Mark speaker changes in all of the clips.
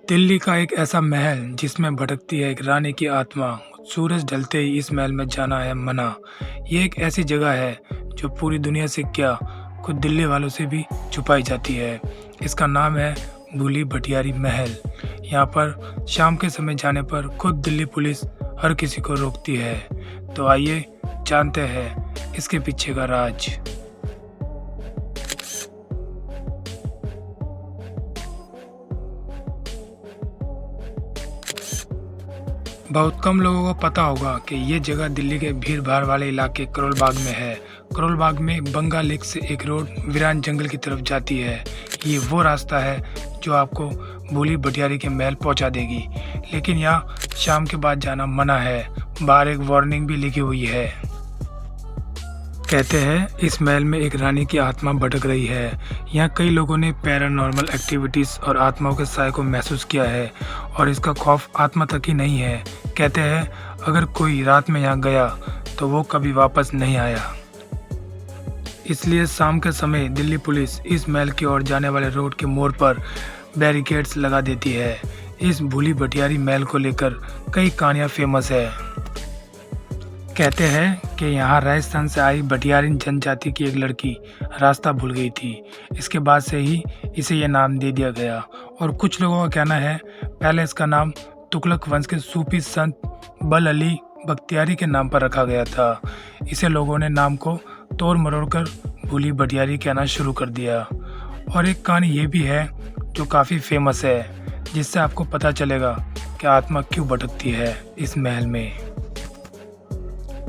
Speaker 1: दिल्ली का एक ऐसा महल जिसमें भटकती है एक रानी की आत्मा। सूरज ढलते ही इस महल में जाना है मना। ये एक ऐसी जगह है जो पूरी दुनिया से क्या, खुद दिल्ली वालों से भी छुपाई जाती है। इसका नाम है भूली भटियारी महल। यहाँ पर शाम के समय जाने पर खुद दिल्ली पुलिस हर किसी को रोकती है। तो आइए जानते हैं इसके पीछे का राज। बहुत कम लोगों को पता होगा कि ये जगह दिल्ली के भीड़ भाड़ वाले इलाके करोल बाग में है। करोल बाग में बंगा लेक से एक रोड वीरान जंगल की तरफ जाती है। ये वो रास्ता है जो आपको भूली भटियारी के महल पहुंचा देगी, लेकिन यहाँ शाम के बाद जाना मना है। बाहर एक वार्निंग भी लिखी हुई है। कहते हैं इस महल में एक रानी की आत्मा भटक रही है। यहाँ कई लोगों ने पैरानॉर्मल एक्टिविटीज़ और आत्माओं के साय को महसूस किया है, और इसका खौफ आत्मा तक ही नहीं है। कहते हैं अगर कोई रात में यहाँ गया तो वो कभी वापस नहीं आया। इसलिए शाम के समय दिल्ली पुलिस इस महल की ओर जाने वाले रोड के मोड़ पर बैरिकेड्स लगा देती है। इस भूली भटियारी महल को लेकर कई कहानियाँ फेमस है। कहते हैं कि यहाँ राजस्थान से आई भटियारिन जनजाति की एक लड़की रास्ता भूल गई थी। इसके बाद से ही इसे यह नाम दे दिया गया, और कुछ लोगों का कहना है पहले इसका नाम तुगलक वंश के सूफी संत बल अली बख्तियारी के नाम पर रखा गया था। इसे लोगों ने नाम को तोड़ मरोड़ कर भूली भटियारी कहना शुरू कर दिया। और एक कहानी ये भी है जो काफ़ी फेमस है, जिससे आपको पता चलेगा कि आत्मा क्यों भटकती है इस महल में।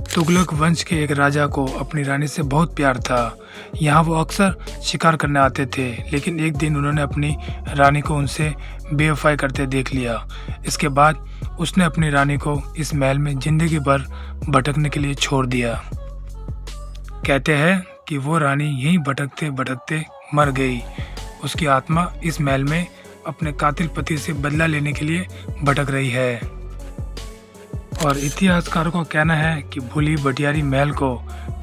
Speaker 1: तुगलक वंश के एक राजा को अपनी रानी से बहुत प्यार था। यहाँ वो अक्सर शिकार करने आते थे, लेकिन एक दिन उन्होंने अपनी रानी को उनसे बेवफाई करते देख लिया। इसके बाद उसने अपनी रानी को इस महल में जिंदगी भर भटकने के लिए छोड़ दिया। कहते हैं कि वो रानी यहीं भटकते भटकते मर गई। उसकी आत्मा इस महल में अपने कातिल पति से बदला लेने के लिए भटक रही है। और इतिहासकारों का कहना है कि भूली भटियारी महल को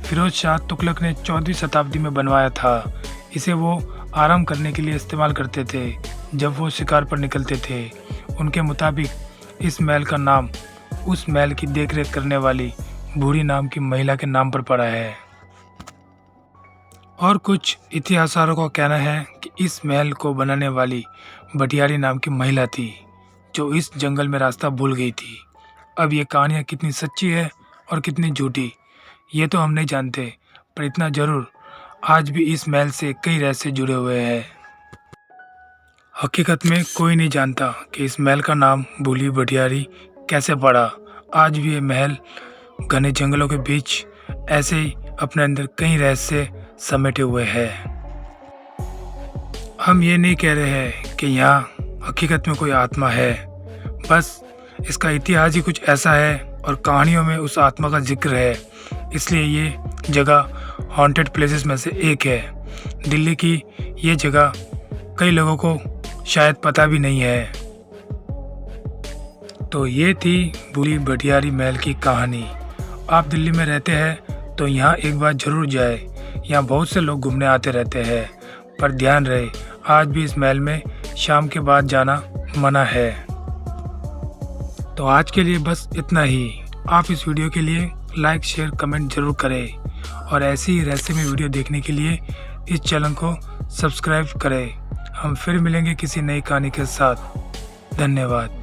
Speaker 1: फिरोज शाह तुगलक ने 14वीं शताब्दी में बनवाया था। इसे वो आराम करने के लिए इस्तेमाल करते थे जब वो शिकार पर निकलते थे। उनके मुताबिक इस महल का नाम उस महल की देखरेख करने वाली बूढ़ी नाम की महिला के नाम पर पड़ा है। और कुछ इतिहासकारों का कहना है कि इस महल को बनाने वाली भटियारी नाम की महिला थी, जो इस जंगल में रास्ता भूल गई थी। अब ये कहानियाँ कितनी सच्ची है और कितनी झूठी, ये तो हम नहीं जानते, पर इतना ज़रूर आज भी इस महल से कई रहस्य जुड़े हुए हैं। हकीकत में कोई नहीं जानता कि इस महल का नाम भूली भटियारी कैसे पड़ा। आज भी ये महल घने जंगलों के बीच ऐसे ही अपने अंदर कई रहस्य समेटे हुए है। हम ये नहीं कह रहे हैं कि यहाँ हकीकत में कोई आत्मा है, बस इसका इतिहास ही कुछ ऐसा है और कहानियों में उस आत्मा का जिक्र है, इसलिए ये जगह हॉन्टेड प्लेसेस में से एक है। दिल्ली की ये जगह कई लोगों को शायद पता भी नहीं है। तो ये थी भूली भटियारी महल की कहानी। आप दिल्ली में रहते हैं तो यहाँ एक बार ज़रूर जाए। यहाँ बहुत से लोग घूमने आते रहते हैं, पर ध्यान रहे आज भी इस महल में शाम के बाद जाना मना है। तो आज के लिए बस इतना ही। आप इस वीडियो के लिए लाइक शेयर कमेंट जरूर करें, और ऐसी ही रहस्यमय वीडियो देखने के लिए इस चैनल को सब्सक्राइब करें। हम फिर मिलेंगे किसी नई कहानी के साथ। धन्यवाद।